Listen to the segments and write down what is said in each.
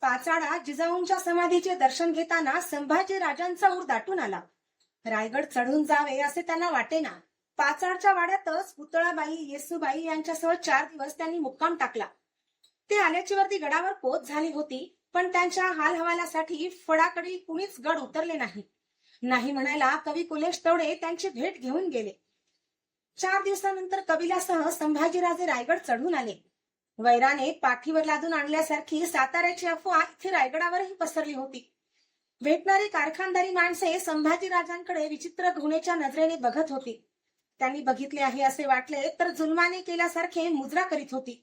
पाचाडा जिजाऊंच्या समाधीचे दर्शन घेताना संभाजी राजांचा ऊर दाटून आला. रायगड चढून जावे असे त्यांना वाटेना. पाचाडच्या वाड्यातच पुतळाबाई येसूबाई यांच्यासह 4 दिवस त्यांनी मुक्काम टाकला. ते आल्याची वरती गडावर पोच झाली होती, पण त्यांच्या हालहवालासाठी फडाकडे कुणीच गड उतरले नाही. नाही म्हणायला कवी कुलेश तवडे त्यांची भेट घेऊन गेले. 4 दिवसानंतर कबिलासह संभाजीराजे रायगड चढून आले. वैराने पाठीवर लादून आणल्यासारखी साताऱ्याची अफवा इथे रायगडावरही पसरली होती. भेटणारी कारखानदारी माणसे संभाजीराजांकडे विचित्र घृणेच्या नजरेने बघत होती. त्यांनी बघितले आहे असे वाटले तर जुलमाने केल्यासारखे मुजरा करीत होती.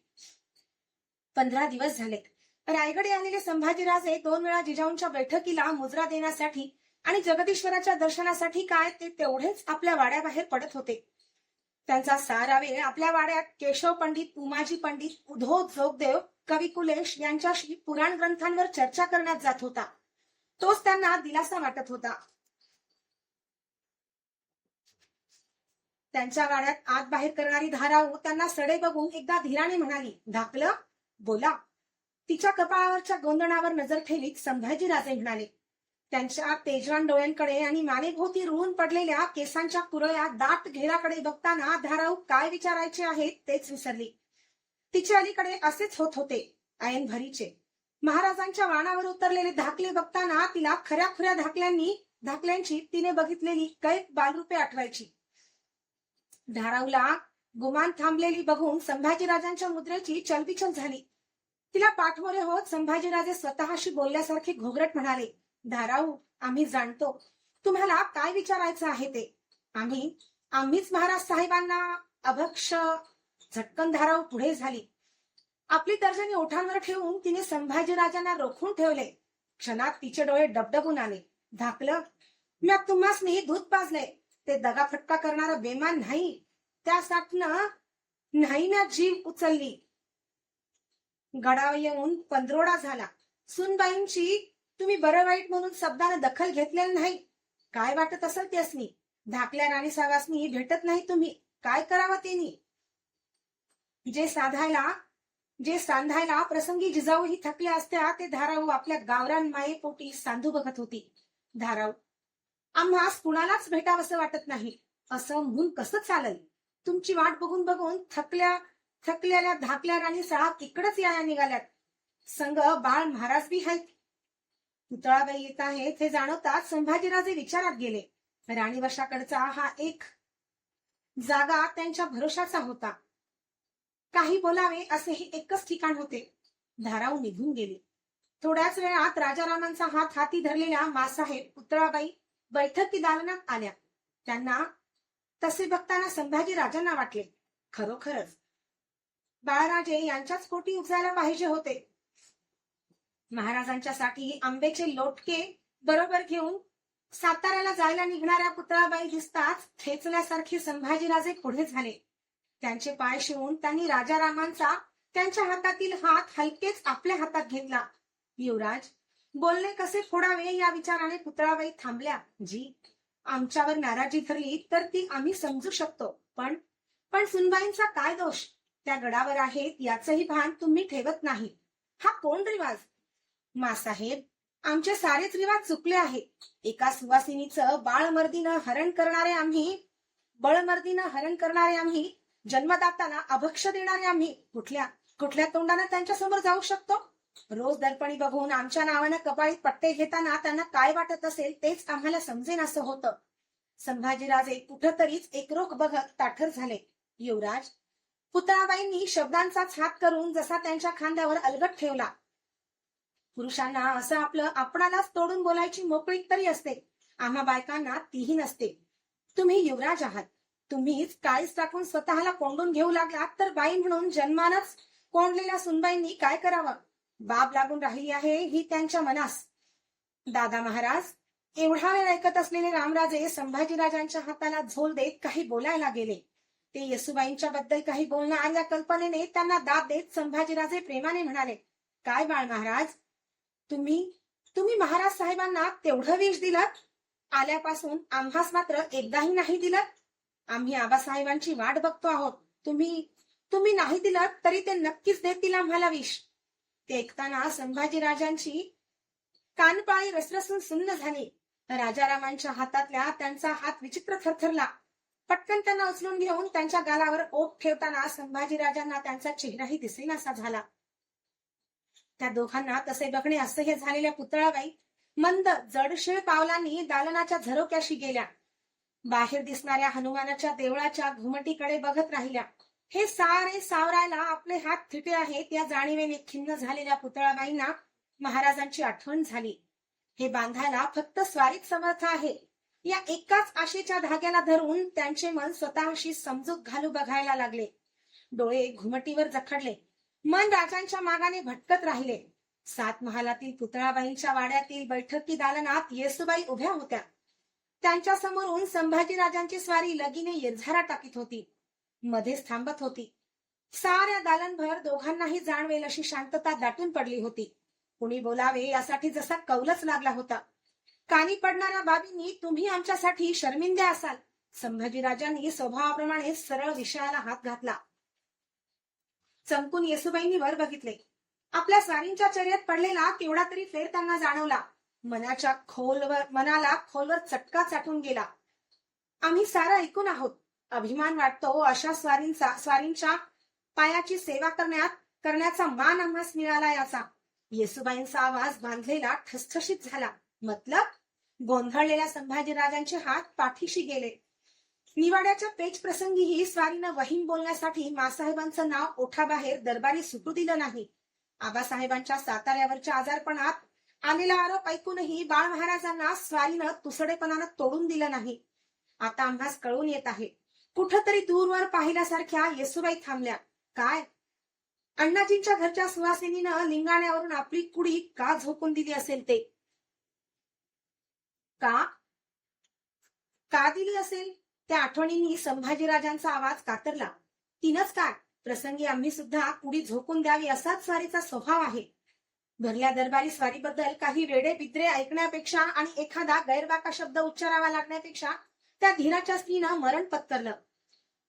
15 दिवस झाले. रायगड आलेले संभाजीराजे 2 वेळा जिजाऊंच्या बैठकीला मुजरा देण्यासाठी आणि जगदीश्वराच्या दर्शनासाठी काय ते तेवढेच आपल्या वाड्याबाहेर पडत होते. त्यांचा सारा वेळ आपल्या वाड्यात केशव पंडित, उमाजी पंडित, उद्धव जोगदेव, कवी कुलेश यांच्याशी पुराण ग्रंथांवर चर्चा करण्यात जात होता. तोच त्यांना दिलासा वाटत होता. त्यांच्या वाड्यात आत बाहेर करणारी धाराऊ त्यांना सडे बघून एकदा धीराने म्हणाली, धाकलं बोला. तिच्या कपाळावरच्या गोंधणावर नजर ठेवीत संभाजीराजे म्हणाले. त्यांच्या तेजवान डोळ्यांकडे आणि मानेभोवती रुळून पडलेल्या केसांच्या कुरळ्या दाट घेराकडे बघताना धाराऊ काय विचारायचे आहे तेच विसरली. तिच्या अलीकडे असेच होत होते ऐन भरीचे. महाराजांच्या वाणावर उतरलेले धाकले बघताना तिला खऱ्या खुऱ्या धाकल्यांची तिने बघितलेली कैक बालरूपे आठवायची. धाराऊला गुमान थांबलेली बघून संभाजीराजांच्या मुद्रेची चलबिचल झाली. तिला पाठमोरे होत संभाजीराजे स्वतःशी बोलल्यासारखे घोगरट म्हणाले, धाराऊ, आम्ही जाणतो तुम्हाला काय विचारायचं आहे ते. आम्हीच महाराज साहेबांना अभक्ष. झटकन धाराऊ पुढे झाली. आपली तर्जनी ओठांवर ठेवून तिने संभाजीराजांना रोखून ठेवले. क्षणात तिचे डोळे डबडबून आले. धाकलं, म्या तुम्हासनी दूध पाजले. ते दगाफटका करणारा बेमान नाही. त्यासाठीनं नाही म्या जीव उचलली. गडावर येऊन पंधरवडा झाला. सुनबाईंची तुम्ही बरं वाईट म्हणून शब्दाने दखल घेतलेली नाही. काय वाटत असेल त्यासनी. धाकल्या राणीसाहेबांनी भेटत नाही तुम्ही. काय करावं त्यांनी. जे सांधायला प्रसंगी जिजाऊही थकल्या असत्या ते धाराऊ आपल्या गावरान मायेपोटी सांधू बघत होती. धाराऊ, आम्हास कुणालाच भेटावंसं वाटत नाही असं म्हणून कसं चालेल. तुमची वाट बघून बघून थकलेल्या धाकल्या राणीसाहेब इकडच या निघाल्यात. संग बाळ महाराज बी आहेत. पुतळाबाई येत आहेत हे जाणवताच संभाजीराजे विचारात गेले. राणीवशाकडचा हा एक जागा त्यांच्या भरोशाचा होता. काही बोलावे असे हे एकच ठिकाण होते. धाराऊ निघून गेली. थोड्याच वेळात राजारामांचा हात हाती धरलेल्या मासाहेब पुतळाबाई बैठकी दालनात आल्या. त्यांना तसे बघताना संभाजीराजांना वाटले, खरोखरच बाळराजे यांच्याच पोटी उपजायला पाहिजे होते. महाराजांच्या साठी आंब्याचे लोटके बरोबर घेऊन साताऱ्याला जायला निघणाऱ्या पुतळाबाई दिसताच खेचल्यासारखे संभाजीराजे पुढे झाले. त्यांचे पाय शिवून त्यांनी राजारामांचा त्यांच्या हातातील हात हलकेच आपल्या हातात घेतला. युवराज, बोलणे कसे फोडावे या विचाराने पुतळाबाई थांबल्या. जी आमच्यावर नाराजी धरली तर ती आम्ही समजू शकतो, पण सुनबाईंचा काय दोष. त्या गडावर आहेत याचंही भान तुम्ही ठेवत नाही. हा कोण रिवाज. मासाहेब, आमचे सारेच रिवाज चुकले आहेत. एका सुवासिनीचं बळमर्दीनं हरण करणारे आम्ही, जन्मदाताला अभक्ष देणारे आम्ही कुठल्या तोंडाने त्यांच्या समोर जाऊ शकतो. रोज दर्पणी बघून आमच्या नावानं कपाळीत पट्टे घेताना त्यांना काय वाटत असेल तेच आम्हाला समजेन असं होतं. संभाजीराजे कुठंतरीच एकरोख बघत ताठर झाले. युवराज, पुतळाबाईंनी शब्दांचाच हात करून जसा त्यांच्या खांद्यावर अलगट ठेवला. पुरुषांना असं आपणालाच तोडून बोलायची मोकळीक तरी असते. आम्हा बायकांना तीही नसते. तुम्ही युवराज आहात. तुम्हीच काळीच टाकून स्वतःला कोंडून घेऊ लागलात तर बाई म्हणून जन्मानच कोंडलेल्या सुनबाईंनी काय करावं. बाब लागून राहिली आहे ही त्यांच्या मनास. दादा महाराज, एवढा वेळ ऐकत असलेले रामराजे संभाजीराजांच्या हाताला झोल देत काही बोलायला गेले. ते येसूबाईंच्या बद्दल काही बोलणार या कल्पनेने त्यांना दाद देत संभाजीराजे प्रेमाने म्हणाले, काय बाळ महाराज, तुम्ही महाराज साहेबांना तेवढं विष दिलं. आल्यापासून आम्हास मात्र एकदाही नाही दिलं. आम्ही आबासाहेबांची वाट बघतो आहोत. तुम्ही नाही दिलं तरी ते नक्कीच देतील आम्हाला विष. ते ऐकताना संभाजीराजांची कानपाळी रसरसून सुन्न झाली. राजारामांच्या हातातल्या त्यांचा हात विचित्र थरथरला. पटकन त्यांना उचलून घेऊन त्यांच्या गालावर ओठ ठेवताना संभाजीराजांना त्यांचा चेहराही दिसेनासा झाला. त्या दोघांना तसे बघणे असह्य झालेल्या पुतळाबाई मंद जडशीळ पावलांनी दालनाच्या झरोक्याशी गेल्या. बाहेर दिसणाऱ्या हनुमानाच्या देवळाच्या घुमटीकडे बघत राहिल्या. हे सारे सावरायला आपले हात थिटे आहेत या जाणीवेने खिन्न झालेल्या पुतळाबाईंना महाराजांची आठवण झाली. हे बांधायला फक्त स्वारीत समर्थ आहे या एकाच आशेच्या धाग्याला धरून त्यांचे मन स्वतःशी समजूत घालू बघायला लागले. डोळे घुमटीवर जखडले. मन राजांच्या मागाने भटकत राहिले. 7 महालातील पुतळाबाईंच्या वाड्यातील बैठकी दालनात येसुबाई उभ्या होत्या. त्यांच्या समोरून संभाजीराजांची स्वारी लगीने येरझारा टाकीत होती. मध्येच थांबत होती. साऱ्या दालनभर दोघांनाही जाणवेल अशी शांतता दाटून पडली होती. कुणी बोलावे यासाठी जसा कौलच लागला होता. कानी पडणाऱ्या बाबींनी तुम्ही आमच्यासाठी शर्मिंदे असाल. संभाजीराजांनी स्वभावाप्रमाणे सरळ विषयाला हात घातला. चमकून येसुबाईंनी वर बघितले. आपल्या स्वारींच्या चर्येत पडलेला केवढा तरी फेर त्यांना जाणवला. मनाला खोलवर चटका चाटून गेला. आम्ही सारं ऐकून आहोत. अभिमान वाटतो अशा स्वारींच्या पायाची सेवा करण्याचा मान आम्हास मिळाला याचा. येसुबाईंचा आवाज बांधलेला ठसठशीत झाला. मतलब? गोंधळलेल्या संभाजीराजांचे हात पाठीशी गेले. निवाड्याच्या पेच प्रसंगीही स्वारीनं वहीम बोलण्यासाठी मासाहेबांचं नाव ओठाबाहेर दरबारी सुटू दिलं नाही. आबासाहेबांच्या साताऱ्यावरच्या आजारपणात आलेला आरोप ऐकूनही बाळ महाराजांना स्वारीनं तुसडेपणानं तोडून दिलं नाही. आता आम्हास कळून येत आहे. कुठंतरी दूरवर पाहिल्यासारख्या येसुबाई थांबल्या. काय? अण्णाजींच्या घरच्या सुवासिनीनं लिंगाण्यावरून आपली कुडी का झोकून दिली असेल ते? का दिली असेल? त्या आठवणींनी संभाजीराजांचा आवाज कातरला. तिनच काय, प्रसंगी आम्ही सुद्धा कुडी झोकून द्यावी असाच स्वारीचा स्वभाव आहे. भरल्या दरबारी स्वारीबद्दल काही वेडे बिद्रे ऐकण्यापेक्षा आणि एखादा गैरवाका शब्द उच्चारावा लागण्यापेक्षा त्या धीराच्या स्त्रीनं मरण पत्करलं.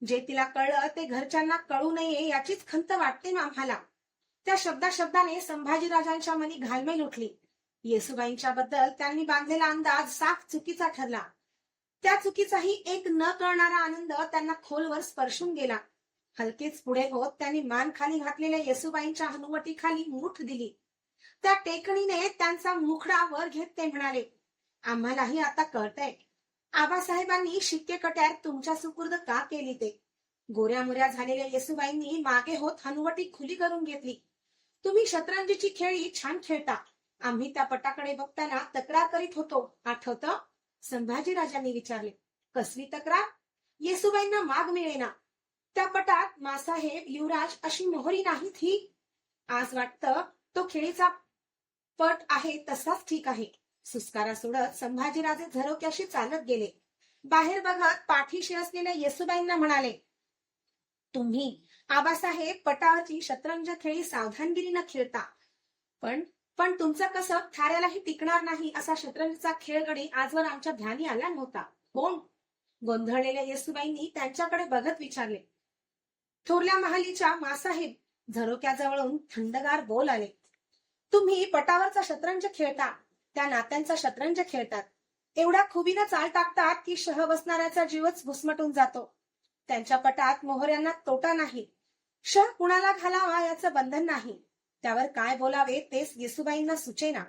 जे तिला कळलं ते घरच्यांना कळू नये याचीच खंत वाटते आम्हाला. त्या शब्दाने संभाजीराजांच्या मनी घालमेल उठली. येसुबाईंच्या बद्दल त्यांनी बांधलेला अंदाज साफ चुकीचा ठरला. त्या चुकीचाही एक न कळणारा आनंद त्यांना खोलवर स्पर्शून गेला. हलकेच पुढे होत त्यांनी मान खाली घातलेल्या येसुबाईंच्या हनुवटीखाली मूठ दिली. त्या टेकणीने त्यांचा मुखडा वर घेत ते म्हणाले, आम्हालाही आता कळतंय. आबासाहेबांनी शिक्के कट्यार तुमच्या सुपूर्द का केली ते. गोऱ्यामुऱ्या झालेल्या येसुबाईंनी मागे होत हनुवटी खुली करून घेतली. तुम्ही शतरंजीची खेळी छान खेळता. आम्ही त्या पटाकडे बघताना तक्रार करीत होतो, आठवतं? संभाजीराजांनी विचारले. कसली तक्रार? येसुबाईंना माग मिळेना. त्या पटात मासाहेब, युवराज अशी मोहरी नाहीत ही. आज वाटतं तो खेळीचा पट आहे तसाच ठीक आहे. सुस्कारा सोडत संभाजीराजे झरोक्याशी चालत गेले. बाहेर बघत पाठीशी असलेल्या येसुबाईंना म्हणाले, तुम्ही आबासाहेब पटावरची शतरंज खेळी सावधानगिरीनं खेळता. पण तुमचं कसं थाऱ्यालाही टिकणार नाही असा शतरंजचा खेळगडी आजवर आमच्या ध्यानी आला नव्हता. कोण? गोंधळलेल्या येसुबाईंनी त्यांच्याकडे बघत विचारले. थोरल्या महालीच्या मासाहेब. झरोक्याजवळून थंडगार बोल आले. तुम्ही पटावरचा शतरंज खेळता, त्या नात्यांचा शतरंज खेळतात. एवढ्या खुबीनं चाल टाकतात की शह बसणाऱ्याचा जीवच घुसमटून जातो. त्यांच्या पटात मोहऱ्यांना तोटा नाही. शह कुणाला घालावा याचं बंधन नाही. त्यावर काय बोलावे तेच येसुबाईंना सुचेना.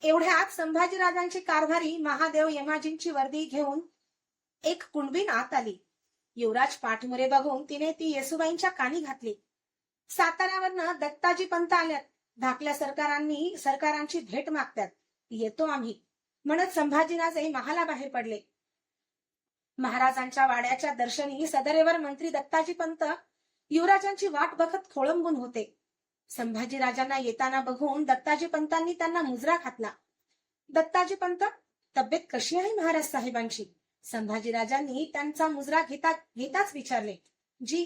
एवढ्यात संभाजीराजांची कारभारी महादेव यमाजींची वर्दी घेऊन एक कुणबीन आत आली. युवराज पाठमुरे बघून तिने ती येसुबाईंच्या कानी घातली. साताऱ्यावरनं दत्ताजी पंत आल्यात. धाकल्या सरकारांची भेट मागतात. येतो आम्ही म्हणत संभाजीराजे महालाबाहेर पडले. महाराजांच्या वाड्याच्या दर्शनी सदरेवर मंत्री दत्ताजी पंत युवराजांची वाट बघत खोळंबून होते. संभाजीराजांना येताना बघून दत्ताजी पंतांनी त्यांना मुजरा घातला. दत्ताजी पंत, तब्येत कशी आहे महाराज साहेबांची? संभाजीराजांनी त्यांचा मुजरा घेताच विचारले. जी,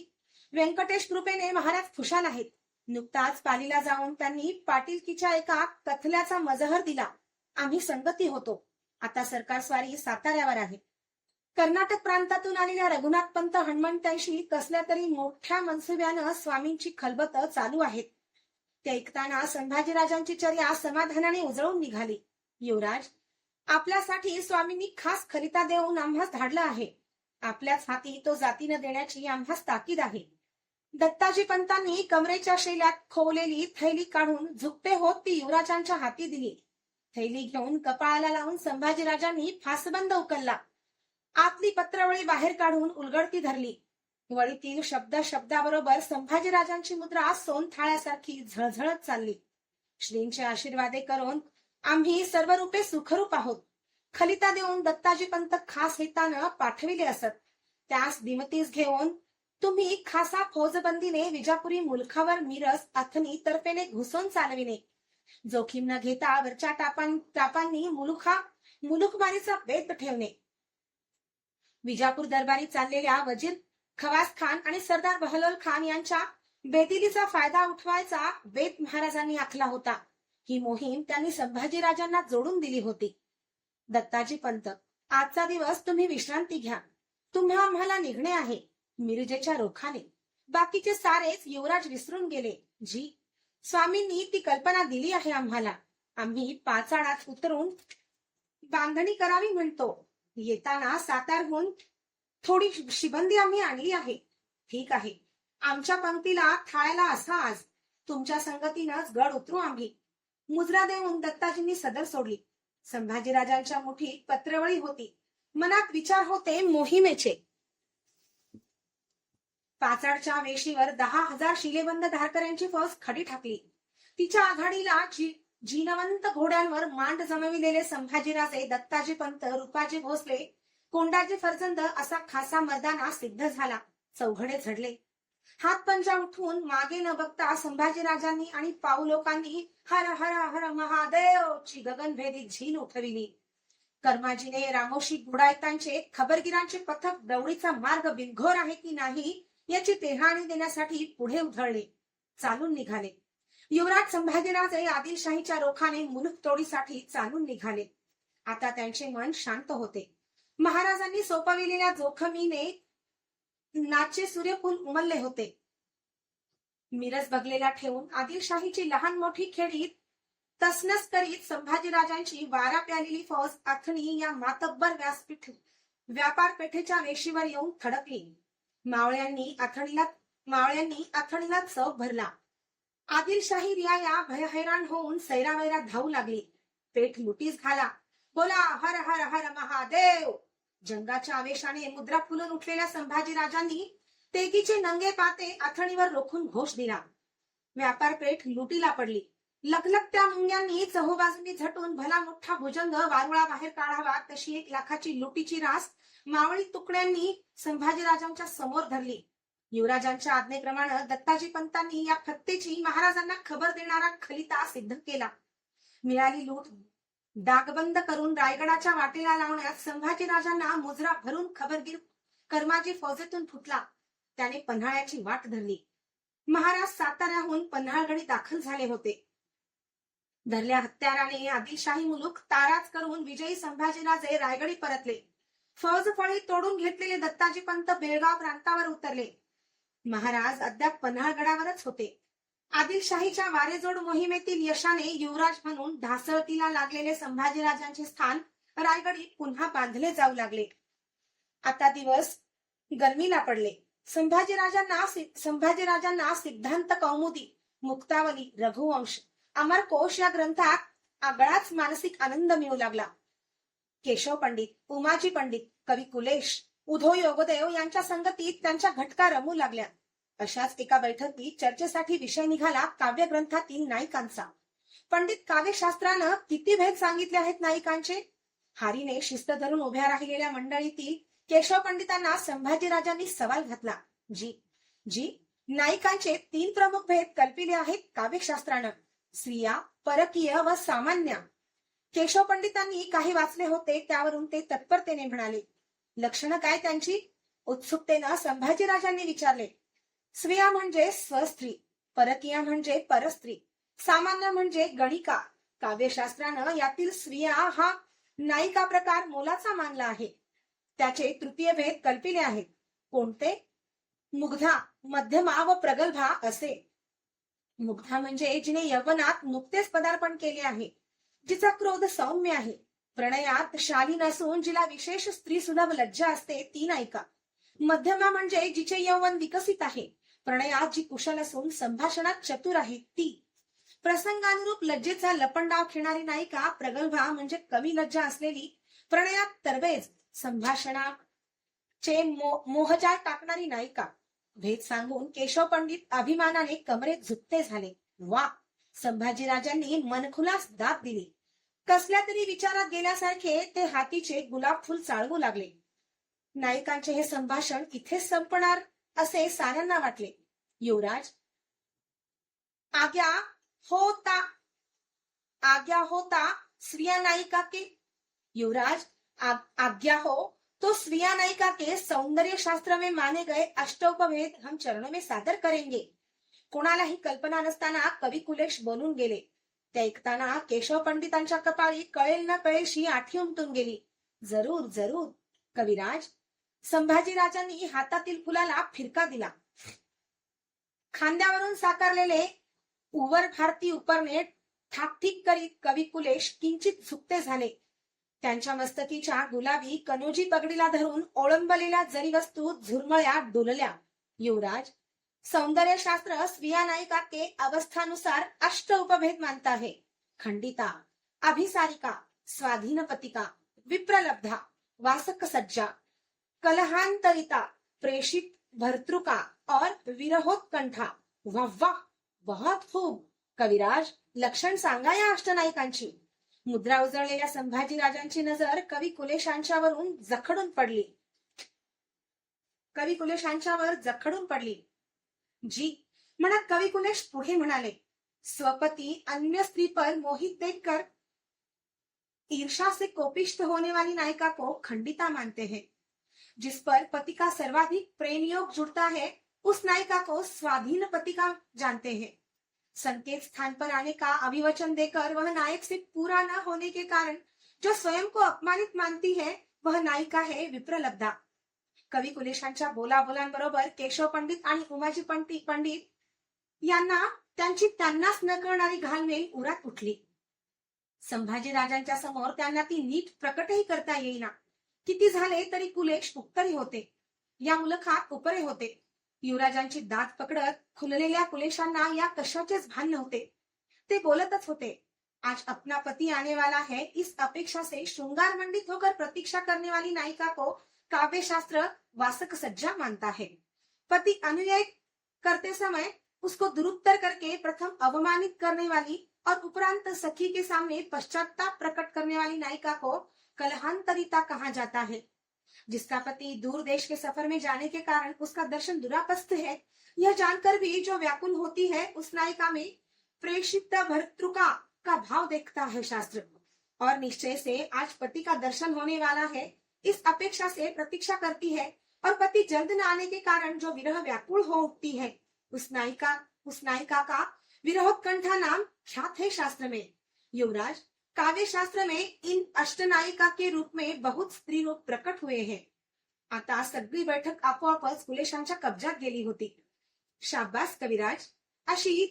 व्यंकटेश कृपेने महाराज खुशाल आहेत. नुकताच पालीला जाऊन त्यांनी पाटीलकीच्या एका कथल्याचा मजहर दिला. आम्ही संगती होतो. आता सरकार स्वारी साताऱ्यावर आहे. कर्नाटक प्रांतातून आलेल्या रघुनाथ पंत हनुमंतांशी कसल्या तरी मोठ्या मनसुब्यानं स्वामींची खलबत चालू आहेत. ते ऐकताना संभाजीराजांची चर्या समाधानाने उजळून निघाली. युवराज, आपल्यासाठी स्वामींनी खास खलिता देऊन आम्हास धाडलं आहे. आपल्याच हाती तो जातीनं देण्याची आम्हास ताकीद आहे. दत्ताजी पंतांनी कमरेच्या शेल्यात खोवलेली थैली काढून झुकते होत ती युवराजांच्या हाती दिली. थैली घेऊन कपाळाला लावून संभाजीराजांनी फासबंद उकलला. आतली पत्रवळी बाहेर काढून उलगडती धरली. वळीतील शब्द शब्दाबरोबर संभाजीराजांची मुद्रा सोनथाळ्यासारखी झळझळत चालली. श्रींचे आशीर्वादे करून आम्ही सर्व रूपे सुखरूप आहोत. खलिता देऊन दत्ताजी पंत खास हेतानं पाठविले असत. त्यास दिमतीस घेऊन तुम्ही खासा फौजबंदीने विजापुरी मुलखावर मिरज अथनी तर्फेने घुसून चालविणे. जोखीम न घेता वरच्या टापांनी मुलुखमारीचा बेत ठेवणे. विजापूर दरबारी चाललेल्या वजीर खवास खान आणि सरदार बहलोल खान यांच्या बेदिलीचा फायदा उठवायचा बेत महाराजांनी आखला होता. ही मोहीम त्यांनी संभाजीराजांना जोडून दिली होती. दत्ताजी पंत, आजचा दिवस तुम्ही विश्रांती घ्या. तुम्हा आम्हाला निघणे आहे मिरजेच्या रोखाने. बाकीचे सारेच युवराज विसरून गेले. जी, स्वामींनी ती कल्पना दिली आहे आम्हाला. आम्ही पाचाडात उतरून बांधणी करावी म्हणतो. येताना सातारहून थोडी शिबंदी आम्ही आणली आहे. ठीक आहे, आमच्या पंक्तीला थाळ्याला असा आज. तुमच्या संगतीनंच गड उतरू आम्ही. मुजरा देऊन दत्ताजींनी सदर सोडली. संभाजीराजांच्या मुठीत पत्रवळी होती. मनात विचार होते मोहिमेचे. पाचाडच्या वेशीवर 10,000 शिलेबंद धारकऱ्यांची फौज खडी ठाकली. तिच्या आघाडीला जिनवंत घोड्यांवर मांड जमविलेले संभाजीराजे, दत्ताजी पंत, रूपाजी भोसले, कोंडाजी फर्जंद असा खासा मर्दाना सिद्ध झाला. चौघडे झडले. हातपंजा उठवून मागे न बघता संभाजीराजांनी आणि पाऊलोकांनी हर हर हर महादेव ची गगनभेदी झील उठविली. कर्माजीने रामोशी गुडायतांचे खबरगिरांचे पथक दौडीचा मार्ग बिनघोर आहे की नाही याची टेहाणी देण्यासाठी पुढे उधळले. चालून निघाले. युवराज संभाजीराजे आदिलशाहीच्या रोखाने मुलूक तोडीसाठी चालून निघाले. आता त्यांचे मन शांत होते. महाराजांनी सोपविलेल्या जोखमीने नाचे सूर्यफूल उमलले होते. मिरज बगलेला ठेवून आदिलशाहीची लहान मोठी खेडीत तसनस करीत संभाजीराजांची वारा प्यालेली फौज अथणी या मातब्बर व्यापार पेठेच्या वेशीवर येऊन थडकली. मावळ्यांनी अथणीला चौक भरला. आदिलशाही रियाया भयहैराण होऊन सैरावैरा धावू लागली. पेठ लुटीस घाला. बोला हर हर हर महादेव. जंगाच्या आवेशाने मुद्रा फुलून उठलेल्या संभाजीराजांनी तेगीचे नंगे पाते अथणीवर रोखून घोष दिला. व्यापारपेठ लुटीला पडली. लखलखत्या मुंग्यांनी चहूबाजूंनी झटून भला मोठा भुजंग वारुळा बाहेर काढावा तशी 1,00,000ची लुटीची रास मावळी तुकड्यांनी संभाजीराजांच्या समोर धरली. युवराजांच्या आज्ञेप्रमाणे दत्ताजी पंतांनी या फत्तेची महाराजांना खबर देणारा खलिता सिद्ध केला. मिळाली लूट डागबंद करून रायगडाच्या वाटेला लावण्यात संभाजीराजांना मुजरा भरून खबरगीर कर्माजी फौजेतून फुटला. त्याने पन्हाळ्याची वाट धरली. महाराज साताऱ्याहून पन्हाळगडी दाखल झाले होते. धरल्या हत्याराने आदिलशाही मुलूक ताराज करून विजयी संभाजीराजे रायगडी परतले. फौज फळी तोडून घेतलेले दत्ताजी पंत बेळगाव प्रांतावर उतरले. महाराज अद्याप पन्हाळगडावरच होते. आदिलशाहीच्या वारेजोड मोहिमेतील यशाने युवराज म्हणून ढासळतीला लागलेले संभाजीराजांचे स्थान रायगडी पुन्हा बांधले जाऊ लागले. आता दिवस गर्मीला पडले. संभाजीराजांना सिद्धांत कौमुदी, मुक्तावली, रघुवंश, अमरकोश या ग्रंथात आगळाच मानसिक आनंद मिळू लागला. केशव पंडित, उमाजी पंडित, कवी कुलेश, उधो योगदेव यांच्या संगतीत त्यांच्या घटका रमू लागल्या. अशाच एका बैठकीत चर्चेसाठी विषय निघाला काव्यग्रंथातील नायिकांचा. पंडित काव्यशास्त्रानं किती भेद सांगितले आहेत नायिकांचे. हारीने शिस्त धरून उभ्या राहिलेल्या मंडळीतील केशव पंडितांना संभाजीराजांनी सवाल घातला. जी नायिकांचे 3 प्रमुख भेद कल्पिले आहेत काव्यशास्त्रानं: स्त्रिया, परकीय व सामान्य. केशव पंडितांनी काही वाचले होते, त्यावरून ते तत्परतेने म्हणाले. लक्षणं काय त्यांची? उत्सुकतेनं संभाजीराजांनी विचारले. स्त्रिया म्हणजे स्वस्त्री, परकीय म्हणजे परस्त्री, सामान्य म्हणजे गणिका. काव्यशास्त्रानं यातील स्त्रिया हा नायिका प्रकार मोलाचा मानला आहे. त्याचे तृतीय भेद कल्पिले आहेत. कोणते? मुग्धा, मध्यमा व प्रगल्भा असे. मुग्धा म्हणजे जिने यवनात नुकतेच पदार्पण केले आहे, जिचा क्रोध सौम्य आहे, प्रणयात शालीन असून जिला विशेष स्त्री सुलभ लज्जा असते ती नायिका. मध्यमा म्हणजे जिचे यौवन विकसित आहे, प्रणयात जी कुशल असून संभाषणात चतुर आहे ती. प्रसंगानुरूप लज्जेचा लपंडाव खेळणारी नायिका प्रगल्भा म्हणजे कमी लज्जा असलेली, प्रणयात तरबेज, संभाषणाचे मोहजाळ टाकणारी नायिका. भेद सांगून केशव पंडित अभिमानाने कमरेत झुकते झाले. वा, संभाजीराजांनी मनखुलास दाद दिली. कसल्या तरी विचारात गेल्यासारखे ते हातीचे गुलाब फुल चाळवू लागले. नायिकांचे हे संभाषण इथेच संपणार असे साऱ्यांना वाटले. युवराज, आज्ञा होता, आज्ञा होता स्त्रिया नायिका के. युवराज, आज्ञा हो तो स्त्रिया नायिका के सौंदर्य शास्त्र में माने गए अष्टोपभेद हम चरणों में सादर करेंगे. कोणालाही कल्पना नसताना कवी कुलेश बोलून गेले. ते ऐकताना केशव पंडितांच्या कपाळी कळेल न कळेलशी आठी उमटून गेली. जरूर जरूर कविराज. संभाजीराजांनी हातातील फुलाला फिरका दिला. खांद्यावरून साकारलेले उवर भारती उपरणे ठाकठीक करीत कवी कुलेश किंचित झुकते झाले. त्यांच्या मस्तकीच्या गुलाबी कनोजी पगडीला धरून ओळंबलेल्या जरी वस्तू झुरमळ्या डुलल्या. युवराज, सौंदर्य शास्त्र स्त्रिया नायिका के अवस्थानुसार अष्ट उपभेद मानता है. खंडिता, अभिसारिका, स्वाधीनपतिका, विप्रलब्धा, वासक सज्जा, कलहांतरिता, प्रेषित भर्तृका और विरहोत्कंठा. वाह वाह, बहुत खूब. कविराज, लक्षण सांगा या अष्टनायिकांची. मुद्रा उजळलेल्या संभाजीराजांची नजर कवी कुलेशांच्यावरून जखडून पडली. कवी कुलेशांच्यावर जखडून पडली. जी म्हणत कवी कुलेश पुढे म्हणाले, स्वपति अन्य स्त्री पर मोहित देखकर ईर्षा से कोपिष्ट होने वाली नायिका को खंडिता मानते हैं. जिस पर पति का सर्वाधिक प्रेम योग जुड़ता है उस नायिका को स्वाधीन पति का जानते हैं. संकेत स्थान पर आने का अभिवचन देकर वह नायक से पूरा न होने के कारण जो स्वयं को अपमानित मानती है वह नायिका है विप्रलब्धा. कवी कुलेशांच्या बोलाबोलांबरोबर केशव पंडित आणि उमाजी पंडित यांना त्यांची त्यांनाच न कळणारी घालमेल उरात उठली. संभाजीराजांच्या समोर त्यांना ती नीट प्रकटही करता येईना. किती झाले तरी कुलेश उत्तरी होते, या मुलखात उपरे होते. युवराजांची दात पकडत खुललेल्या कुलेशांना या कशाचेच भान नव्हते. ते बोलतच होते. आज अपना पति आने वाला है, इस अपेक्षा से श्रृंगार मंडित होकर प्रतीक्षा करने वाली नायिका को काव्य शास्त्र वासक सज्जा मानता है. पति अनुयायी करते समय उसको दुरुत्तर करके प्रथम अवमानित करने वाली और उपरांत सखी के सामने पश्चाताप प्रकट करने वाली नायिका को कलहांतरिता कहा जाता है. जिसका पति दूर देश के सफर में जाने के कारण उसका दर्शन दुरापस्त है, यह जानकर भी जो व्याकुल होती है उस नायिका में प्रेषित भर्तृका का भाव देखता है शास्त्र. और निश्चय से आज पति का दर्शन होने वाला है, इस अपेक्षा से प्रतीक्षा करती है. और पति जल्द न आने के कारण जो विरह व्याकुल हो उठती है, उस नायिका का विरहोत्कंठा नाम ख्यात है शास्त्र में. युवराज, काव्य शास्त्र में इन अष्टनायिका के रूप में बहुत स्त्री रूप प्रकट हुए हैं. आता सगळी बैठक आपोआपच कुलेशांच्या कब्जात गेली होती. शाबास कविराज. अशी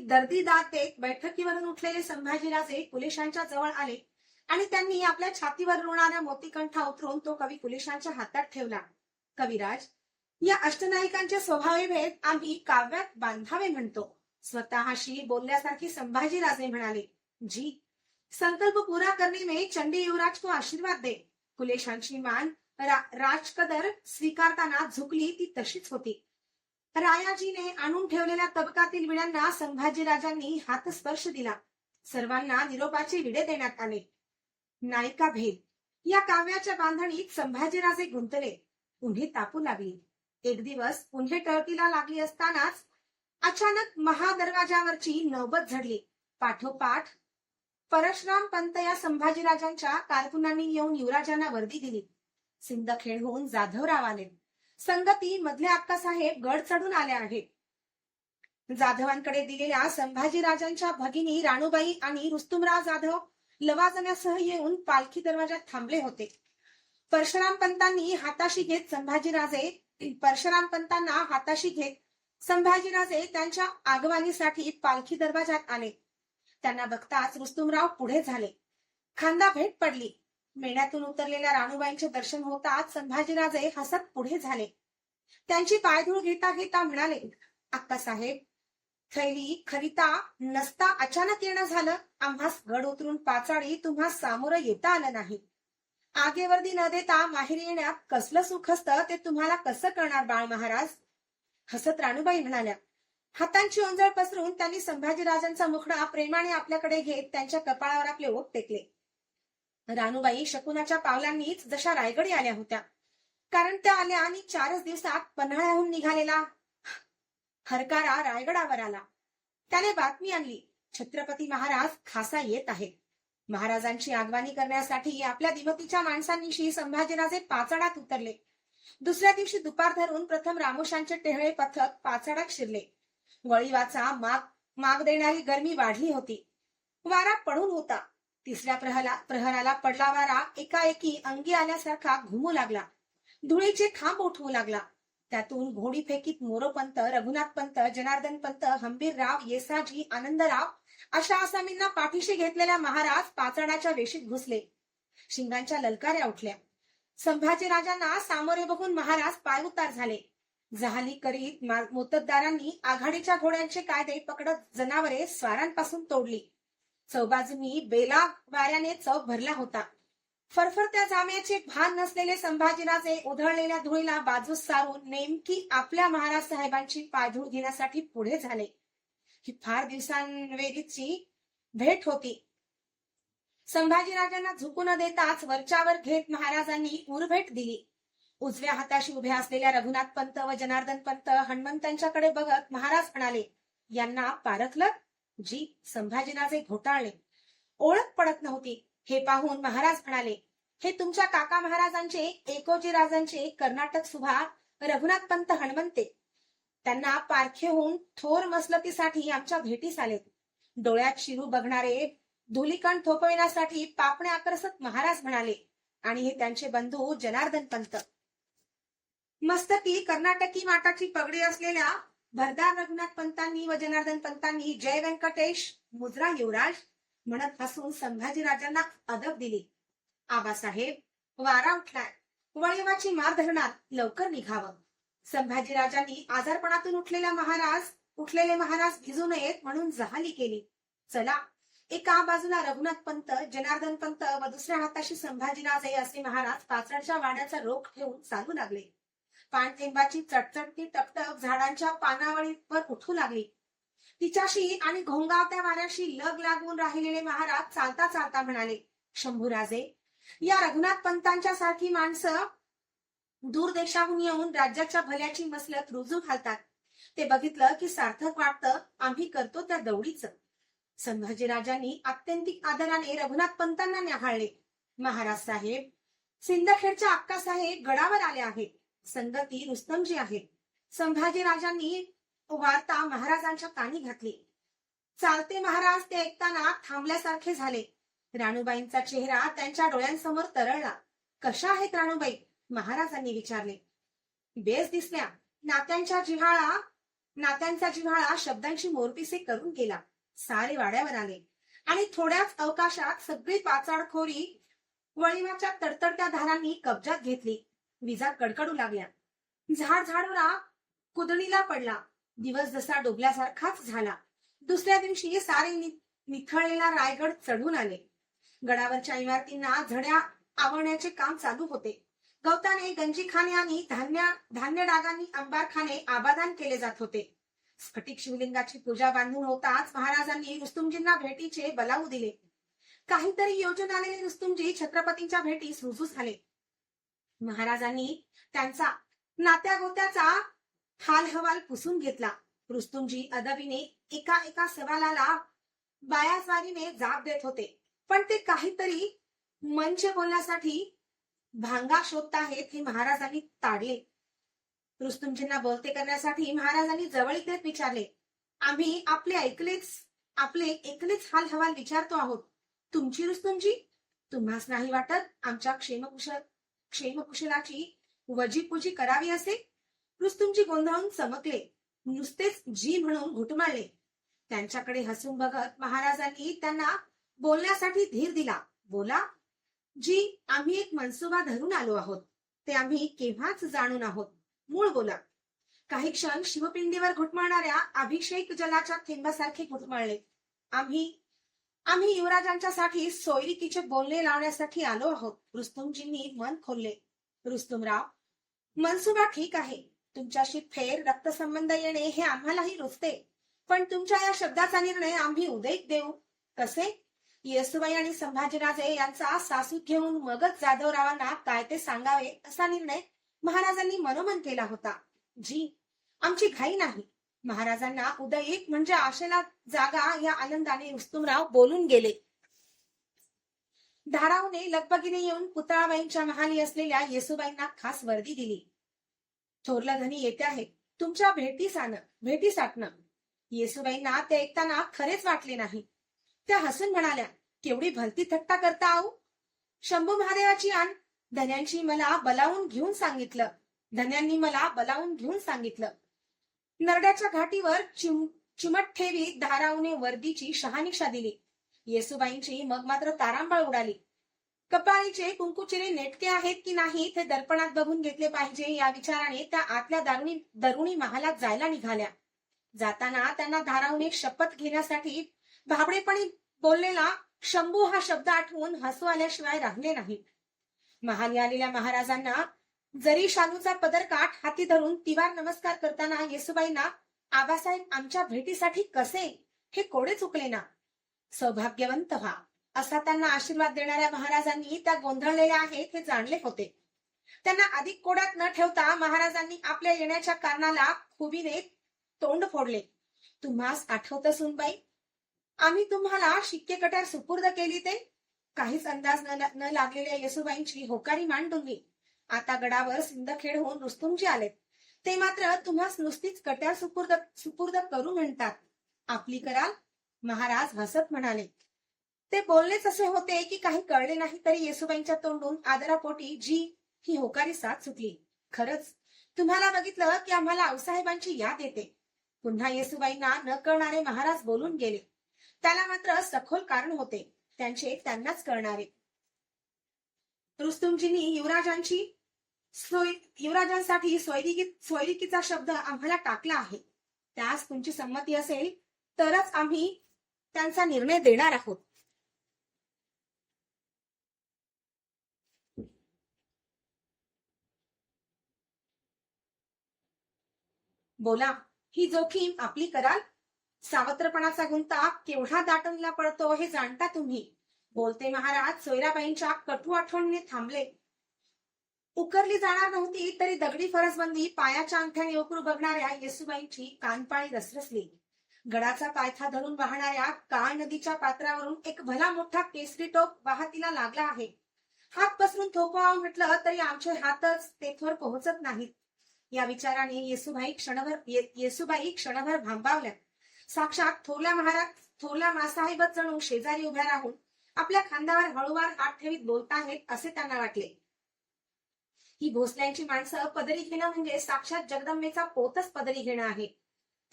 दर्दी दात देत बैठकीवरून उठलेले संभाजीराजे कुलेशांच्या जवळ आले आणि त्यांनी आपल्या छातीवर रुळणाऱ्या मोतीकंठा उतरून तो कवी कुलेशांच्या हातात ठेवला. कविराज, या अष्टनायिकांचे स्वभावी भेद आम्ही काव्यात बांधावे म्हणतो. स्वतःशी बोलल्यासारखी संभाजीराजे म्हणाले. जी, संकल्प पूरा करने में चंडी युवराज को आशीर्वाद दे. कुलेशांची मान राजकदर स्वीकारताना झुकली ती तशीच होती. रायाजीने आणून ठेवलेल्या तबकातील विड्यांना संभाजीराजांनी हात स्पर्श दिला. सर्वांना निरोपाचे विडे देण्यात आले. नायिका भेद या काव्याच्या बांधणीत संभाजीराजे गुंतले. उन्हे तापू लागली. एक दिवस उन्हे टळतीला लागली असतानाच अचानक महादरवाजावरची नौबत झडली. पाठोपाठ परशुराम पंत या संभाजीराजांच्या कारकुनांनी येऊन युवराजांना वर्दी दिली. सिंदखेडहून जाधवराव आले. संगती मधले अक्कासाहेब गड चढून आले आहेत. जाधवांकडे दिलेल्या संभाजीराजांच्या भगिनी राणूबाई आणि रुस्तुमराव जाधव लवाजम्यासह येऊन पालखी दरवाजात थांबले होते. परशुराम पंतांना हाताशी घेत संभाजीराजे त्यांच्या आगवानीसाठी पालखी दरवाजात आले. त्यांना बघताच रुस्तुमराव पुढे झाले. खांदा भेट पडली. मेढ्यातून उतरलेल्या राणूबाईंचे दर्शन होताच संभाजीराजे हसत पुढे झाले. त्यांची पायधूळ घेता घेता म्हणाले, अक्कासाहेब, थैली खरिता नसता अचानक येणं झालं. आम्हास गड उतरून पाचाडी तुम्हा सामोरं येता आलं नाही. आगेवर्दी न देता माहेरी येण्यात कसलं सुख असतं ते तुम्हाला कसं कळणार बाळ महाराज. हसत राणूबाई म्हणाल्या. हातांची ओंजळ पसरून त्यांनी संभाजीराजांचा मुखडा प्रेमाने आपल्याकडे घेत त्यांच्या कपाळावर आपले ओठ टेकले. राणूबाई शकुनाच्या पावलांनीच जशा रायगडी आल्या होत्या, कारण त्या आल्या आणि 4च दिवसात पन्हाळ्याहून निघालेला हरकारा रायगडावर आला. त्याने बातमी आणली, छत्रपती महाराज खासा येत आहे. महाराजांची आगवानी करण्यासाठी आपल्या दिमतीच्या माणसांनीशी संभाजीराजे पाचाडात उतरले. दुसऱ्या दिवशी दुपार धरून प्रथम रामोशांचे टेहळे पथक पाचाडात शिरले. वळीवाचा माग देणारी गरमी वाढली होती. वारा पडून होता. तिसऱ्या प्रहराला पडला वारा एकाएकी अंगी आल्यासारखा घुमू लागला. धुळीचे खांब उठवू लागला. त्यातून घोडी फेकीत मोरोपंत, रघुनाथपंत, जनार्दनपंत, हंबीरराव, येसाजी, आनंदराव अशा आसामींना पाठीशी घेतलेल्या महाराज पाचाडाच्या वेशीत घुसले. शिंगांच्या ललकाऱ्या उठल्या. संभाजीराजांना सामोरे बघून महाराज पायउतार झाले. जहाली करीत मोत्तद्दारांनी आघाडीच्या घोड्यांचे कायदे पकडत जनावरे स्वारांपासून तोडली. चौबाजूंनी बेला वाऱ्याने चौक भरला होता. फरफरत्या जाम्याचे भान नसलेले संभाजीराजे उधळलेल्या धुळीला बाजूस सारून नेमकी आपल्या महाराज साहेबांची पायधूळ घेण्यासाठी पुढे झाले. ही फार दिवसांवेरीची भेट होती. संभाजीराजांना झुकू न देताच वरच्यावर घेत महाराजांनी उरभेट दिली. उजव्या हाताशी उभ्या असलेल्या रघुनाथपंत व जनार्दनपंत हनुमंतांच्याकडे बघत महाराज म्हणाले, यांना पारखलं? जी. संभाजीराजे घोटाळले. ओळख पडत नव्हती. हे पाहून महाराज म्हणाले, हे तुमच्या काका महाराजांचे एकोजीराजांचे कर्नाटक सुभा रघुनाथपंत हनुमंते. त्यांना पारखेहून थोर मसलतीसाठी आमच्या भेटीस आलेत. डोळ्यात शिरू बघणारे धुलीकण थोपविण्यासाठी पापणे आकर्षक महाराज म्हणाले. आणि हे त्यांचे बंधू जनार्दनपंत. मस्तकी कर्नाटकी माटाची पगडी असलेल्या भरदार रघुनाथपंतांनी व जनार्दनपंतांनी जय व्यंकटेश, मुजरा युवराज म्हणत हसून संभाजीराजांना अदब दिली. आबासाहेब, वारा उठलाय. वळीवाची मार धरणार, लवकर निघावं. संभाजीराजांनी आजारपणातून उठलेले महाराज भिजू नयेत म्हणून जहाली केली. चला. एका बाजूला रघुनाथपंत, जनार्दनपंत व दुसऱ्या हाताशी संभाजीराजे असे महाराज पाचडच्या वाड्याचा रोख ठेवून चालू लागले. पाणथेंबाची चटचटती टपटप झाडांच्या पानावळीवर उठू लागली. तिच्याशी आणि घोंगावत्या वाऱ्याशी लग लागून राहिलेले महाराज चालता चालता म्हणाले, शंभूराजे, या रघुनाथपंतांच्या सारखी माणसं दूर देशाहून येऊन राज्याच्या भल्याची मसलत रुजू घालतात. ते बघितलं की सार्थक वाटतं. आम्ही करतो त्या दौडीचं. संभाजीराजांनी आत्यंतिक आदराने रघुनाथपंतांना न्याहाळले. महाराज साहेब, सिंदखेडच्या अक्कासाहेब गडावर आल्या आहेत. संगती रुस्तमजी आहेत. संभाजीराजांनी वार्ता महाराजांच्या कानी घातली. चालते महाराज ते ऐकताना थांबल्यासारखे झाले. राणूबाईंचा चेहरा त्यांच्या डोळ्यांसमोर तरळला. कशा आहेत राणूबाई? महाराजांनी विचारले. बेस दिसल्या. नात्यांचा जिव्हाळा शब्दांची मोरपिसे करून गेला. सारे वाड्यावर आले आणि थोड्याच अवकाशात सगळी पाचाडखोरी वळीवाच्या तडतडत्या धारांनी कब्जात घेतली. विजा कडकडू लागल्या. झाडझाडोरा कुदळीला पडला. दिवस जसा डोबल्यासारखाच झाला. दुसऱ्या दिवशी सारे निखळलेला रायगड चढून आले. गडावरच्या इमारतींना झड्या आवरण्याचे काम चालू होते. गवताने गंजीखाने आणि धान्य डागांनी अंबारखाने आबादान केले जात होते. स्फटिक शिवलिंगाची पूजा बांधून होताच महाराजांनी रुस्तुमजींना भेटीचे बलावू दिले. काहीतरी योजून आलेले रुस्तुमजी छत्रपतींच्या भेटीस रुजू झाले. महाराजांनी त्यांचा नात्यागोत्याचा हाल हवाल पुसून घेतला. रुस्तुमजी अदबीने एका सवालाला बायास्वारीने जाब देत होते, पण ते काहीतरी मंच बोलण्यासाठी भांगा शोधताहेत हे महाराजांनी ताडले. रुस्तुमजींना बोलते करण्यासाठी महाराजांनी जवळीक देत विचारले, आम्ही आपले एकलेच हाल हवाल विचारतो आहोत. तुमची रुस्तुमजी? तुम्हास नाही वाटत आमच्या क्षेमकुशलाची वजीपुजी करावी असे? रुस्तुमजी गोंधळून चमकले. नुसतेच जी म्हणून घुटमाळले. त्यांच्याकडे हसून बघत महाराजांनी त्यांना बोलण्यासाठी धीर दिला. बोला. जी, आम्ही एक मनसुबा धरून आलो आहोत. ते आम्ही केव्हाच जाणून आहोत. मूळ बोला. काही क्षण शिवपिंडीवर घुटमळणाऱ्या अभिषेक जलाच्या थेंबासारखे घुटमळले. आम्ही आम्ही युवराजांच्यासाठी सोयरिकीचे बोलणे लावण्यासाठी आलो आहोत. रुस्तुमजींनी मन खोलले. रुस्तुमराव, मनसुबा ठीक आहे. तुमच्याशी थेर रक्तसंबंध येणे हे आम्हालाही रुचते. पण तुमच्या या शब्दाचा निर्णय आम्ही उद्या देऊ. कसे? येसुबाई आणि संभाजीराजे यांचा सासूत घेऊन मगच जाधवरावांना काय ते सांगावे असा निर्णय महाराजांनी मनोमन केला होता. जी, आमची घाई नाही. महाराजांना उद्या एक म्हणजे आशेला जागा या आनंदाने रुस्तुमराव बोलून गेले. धारावने लगबगीने येऊन पुतळाबाईंच्या महाली असलेल्या येसुबाईंना खास वर्दी दिली. थोरला धनी येते आहे. तुमच्या भेटीसाठनं. येसुबाईंना ते ऐकताना खरेच वाटले नाही. त्या हसून म्हणाल्या, केवढी भलती थट्टा करता आऊ. शंभू महादेवाची आण. धन्यांनी मला बलावून घेऊन सांगितलं. नरड्याच्या घाटीवर चिमट ठेवी धारावने वर्दीची शहानिशा दिली. येसुबाईंची मग मात्र तारांबळ उडाली. कपाळीचे कुंकुचिरे नेटके आहेत की नाही ते दर्पणात बघून घेतले पाहिजे या विचाराने त्या आतल्या दरुणी महालात जायला निघाल्या. जाताना त्यांना धारावने शपथ घेण्यासाठी भाबडेपणी बोललेला शंभू हा शब्द आठवून हसू आल्याशिवाय राहिले नाही. महाली आलेल्या महाराजांना जरी शालूचा पदरकाठ हाती धरून तिवार नमस्कार करताना येसुबाईंना आबासाहेब आमच्या भेटीसाठी कसे हे कोडे चुकले ना. सौभाग्यवंत व्हा असा त्यांना आशीर्वाद देणाऱ्या महाराजांनी त्या गोंधळलेल्या आहेत हे जाणले होते. त्यांना अधिक कोड्यात न ठेवता महाराजांनी आपल्या येण्याच्या कारणाला खुबीने तोंड फोडले. तुम्हास आठवतं सुनबाई, आम्ही तुम्हाला शिक्के कट्यार सुपूर्द केली ते? काहीच अंदाज न लागलेल्या येसुबाईंची होकारी मांडुंगी. आता गडावर सिंदखेड होऊन रुस्तुमजी आलेत. ते मात्र तुम्हास नुसतीच कट्यार सुपूर्द करू म्हणतात. आपली कराल? महाराज हसत म्हणाले. ते बोललेच असे होते की काही कळले नाही तरी येसुबाईंच्या तोंडून आदरापोटी जी ही होकारी साथ सुटली. खरंच तुम्हाला बघितलं की आम्हाला आऊसाहेबांची याद येते. पुन्हा येसुबाईंना न कळणारे महाराज बोलून गेले. त्याला मात्र सखोल कारण होते. त्यांचे त्यांनाच कळणारे. रुस्तुमजींनी युवराजांसाठी सोयरिकीचा शब्द आम्हाला टाकला आहे. त्यास तुमची संमती असेल तरच आम्ही त्यांचा निर्णय देणार आहोत. बोला. ही जोखीम आपली कराल? सावत्रपणाचा गुंता केवढा दाटूनला पडतो हे जाणता तुम्ही. बोलते महाराज सोयराबाईंच्या कटू आठवणीने थांबले. उकरली जाणार नव्हती तरी दगडी फरसबंदी पायाच्या अंगठ्याने ओकरू बघणाऱ्या येसुबाईंची कानपाळी रसरसली. गडाचा पायथा धरून वाहणाऱ्या काळ नदीच्या पात्रावरून एक भला मोठा केसरी टोक वाहतीला लागला आहे. हात पसरून थोपवावं म्हटलं तरी आमचे हातच तेथवर पोहोचत नाहीत. या विचाराने येसुबाई क्षणभर भांबावल्या. साक्षात थोरल्या मासाहेबच जणू शेजारी उभ्या राहून आपल्या खांद्यावर हळूवार हात ठेवीत बोलताहेत असे त्यांना वाटले. ही भोसल्यांची माणसं पदरी घेणं म्हणजे साक्षात जगदंबेचा पोतच पदरी घेणं आहे.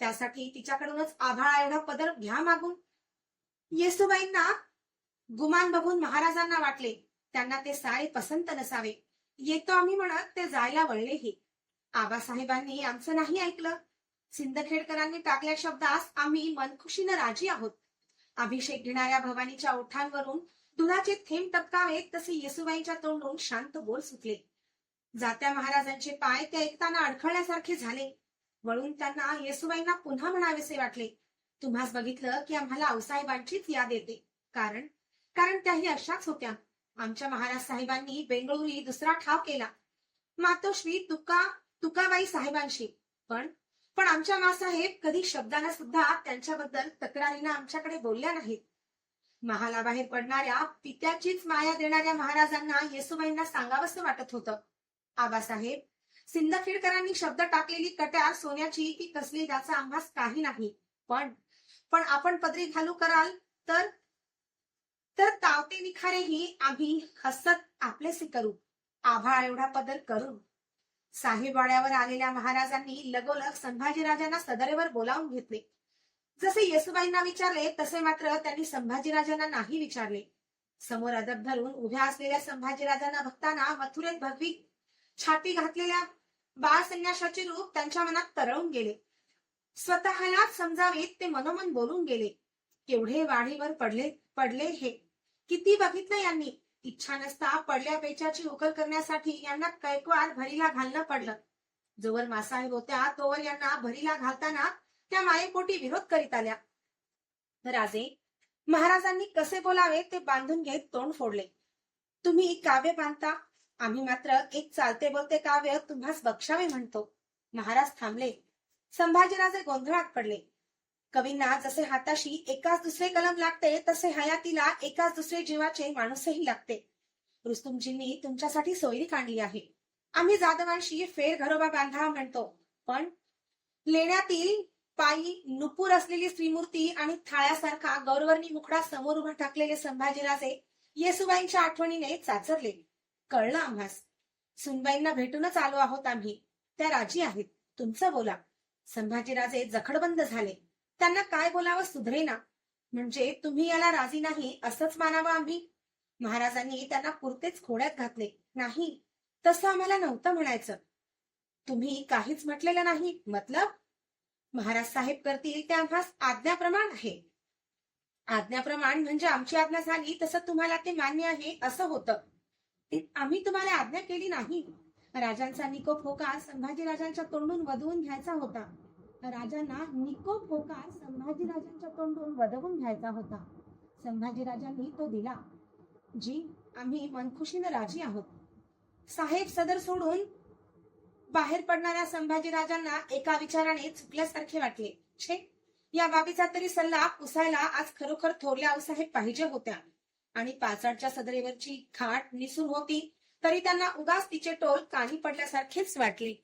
त्यासाठी तिच्याकडूनच आभाळा एवढा पदर घ्या मागून. येसुबाईंना गुमान बघून महाराजांना वाटले त्यांना ते सारे पसंत नसावे. येतो आम्ही म्हणत ते जायला वळलेही. आबासाहेबांनी आमचं नाही ऐकलं. सिंदखेडकरांनी टाकल्या शब्दास आम्ही मनखुशीनं राजी आहोत. अभिषेक घेणाऱ्या भवानीच्या ओठांवरून दुधाचे थेंब टपकावेत तसे येसुबाईंच्या तोंडून शांत बोल सुटले. जात्या महाराजांचे पाय ते ऐकताना अडखळल्यासारखे झाले. वळून त्यांना येसुबाईंना पुन्हा म्हणावेसे वाटले. तुम्हास बघितलं की आम्हाला आऊसाहेबांचीच याद येते. कारण त्याही अशाच होत्या. आमच्या महाराज साहेबांनी बेंगळुरी दुसरा ठाव केला. मातोश्री तुकाबाई साहेबांशी. पण आमच्या मासाहेब कधी शब्दाला सुद्धा त्यांच्याबद्दल तक्रारीनं आमच्याकडे बोलल्या नाहीत. महालाबाहेर पडणाऱ्या पित्याचीच माया देणाऱ्या महाराजांना येसुबाईंना सांगावंसं वाटत होतं. आबासाहेब, सिंदखेडकरांनी शब्द टाकलेली कट्यार सोन्याची की कसली त्याचा आम्हास काही नाही. पण आपण पदरी घालू कराल तर तावते निखारेही आम्ही हसत आपलेसे करू. आभाळ एवढा पदर करू. साहेबवाड्यावर आलेल्या महाराजांनी लगोलग संभाजीराजांना सदरेवर बोलावून घेतले. जसे येसुबाईंना विचारले तसे मात्र त्यांनी संभाजीराजांना नाही विचारले. समोर अदब धरून उभ्या असलेल्या संभाजीराजांना बघताना मथुरेत भगवी छाती घातलेल्या बाळ संन्याशाचे रूप त्यांच्या मनात तरळून गेले. स्वतःलाच समजावीत ते मनोमन बोलून गेले. केवढे वाढीवर पडले हे किती बघितलं यांनी. इच्छा नसता पडल्या पेचाची उकल करण्यासाठी यांना कैकवाड भरीला घालणं पडलं. जोवर मासाहेब होत्या तोवर यांना भरीला घालताना त्या मायेपोटी विरोध करीत आल्या. राजे महाराजांनी कसे बोलावे ते बांधून घेत तोंड फोडले. तुम्ही काव्य बांधता, आम्ही मात्र एक चालते बोलते काव्य तुम्हास बक्षावे म्हणतो. महाराज थांबले. संभाजीराजे गोंधळात पडले. कवींना जसे हाताशी एकाच दुसरे कलम लागते तसे हयातीला एकाच दुसरे जीवाचे माणूसही लागते. रुस्तुमजींनी तुमच्यासाठी सोयरी काढली आहे. आम्ही जाधवांशी फेर घरोबा बांधा म्हणतो, पण लेण्यातील पायी नुपूर असलेली श्रीमूर्ती आणि थाळ्यासारखा गौरवर्णी मुखडा समोर उभा टाकलेले संभाजीराजे येसुबाईंच्या आठवणीने चाचरले. कळलं आम्हास. सुनबाईंना भेटूनच आलो आहोत आम्ही. त्या राजी आहेत. तुमचं बोला. संभाजीराजे जखडबंद झाले. त्यांना काय बोलावं सुधरेना. म्हणजे तुम्ही याला राजी नाही असंच मानावं आम्ही. महाराजांनी त्यांना पुरतेच खोड्यात घातले. नाही, तसं आम्हाला नव्हतं म्हणायचं. तुम्ही काहीच म्हटलेलं नाही. मतलब महाराज साहेब करतील ते आम्हास आज्ञाप्रमाण आहे. आज्ञाप्रमाण म्हणजे आमची आज्ञा झाली तसं तुम्हाला ते मान्य आहे असं होतं. आम्ही तुम्हाला आज्ञा केली नाही. राजांचा निकोप होकार संभाजीराजांच्या तोंडून वधवून घ्यायचा होता. राजांना निकोप होकार संभाजीराजांच्या तोंडून वधवून घ्यायचा होता. संभाजीराजांनी तो दिला. जी आम्ही मनखुशीनं राजी आहोत. साहेब सदर सोडून बाहेर पडणाऱ्या संभाजीराजांना एका विचाराने चुकल्यासारखे वाटले. छे, या बाबीचा तरी सल्ला पुसायला आज खरोखर थोरल्या आऊसाहेब पाहिजे होत्या. आणि पाचाडच्या सदरेवरची खाट निसून होती तरी त्यांना उगाच तिचे टोल कानी पडल्यासारखेच वाटले.